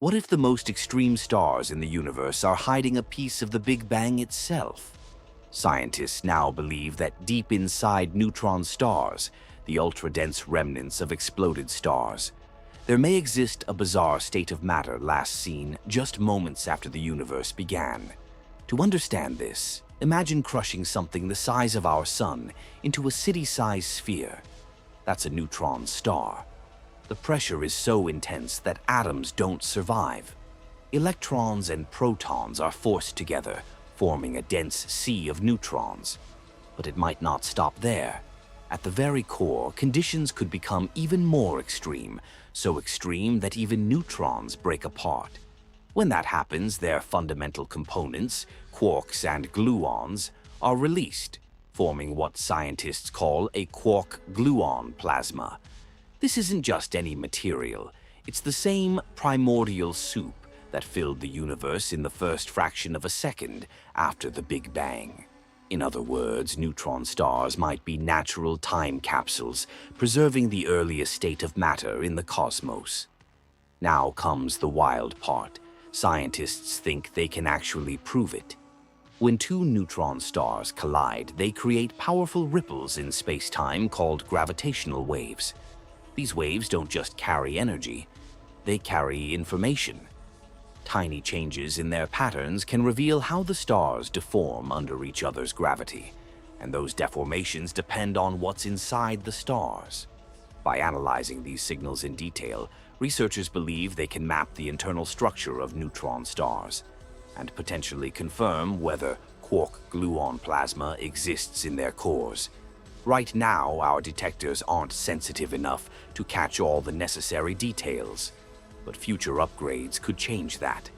What if the most extreme stars in the universe are hiding a piece of the Big Bang itself? Scientists now believe that deep inside neutron stars, the ultra-dense remnants of exploded stars, there may exist a bizarre state of matter last seen just moments after the universe began. To understand this, imagine crushing something the size of our sun into a city-sized sphere. That's a neutron star. The pressure is so intense that atoms don't survive. Electrons and protons are forced together, forming a dense sea of neutrons. But it might not stop there. At the very core, conditions could become even more extreme, so extreme that even neutrons break apart. When that happens, their fundamental components, quarks and gluons, are released, forming what scientists call a quark-gluon plasma. This isn't just any material, it's the same primordial soup that filled the universe in the first fraction of a second after the Big Bang. In other words, neutron stars might be natural time capsules, preserving the earliest state of matter in the cosmos. Now comes the wild part. Scientists think they can actually prove it. When two neutron stars collide, they create powerful ripples in space-time called gravitational waves. These waves don't just carry energy, they carry information. Tiny changes in their patterns can reveal how the stars deform under each other's gravity, and those deformations depend on what's inside the stars. By analyzing these signals in detail, researchers believe they can map the internal structure of neutron stars and potentially confirm whether quark-gluon plasma exists in their cores. Right now, our detectors aren't sensitive enough to catch all the necessary details, but future upgrades could change that.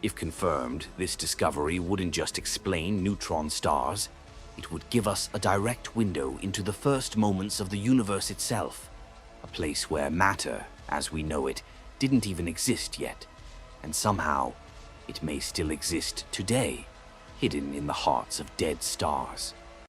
If confirmed, this discovery wouldn't just explain neutron stars, it would give us a direct window into the first moments of the universe itself, a place where matter, as we know it, didn't even exist yet, and somehow, it may still exist today, hidden in the hearts of dead stars.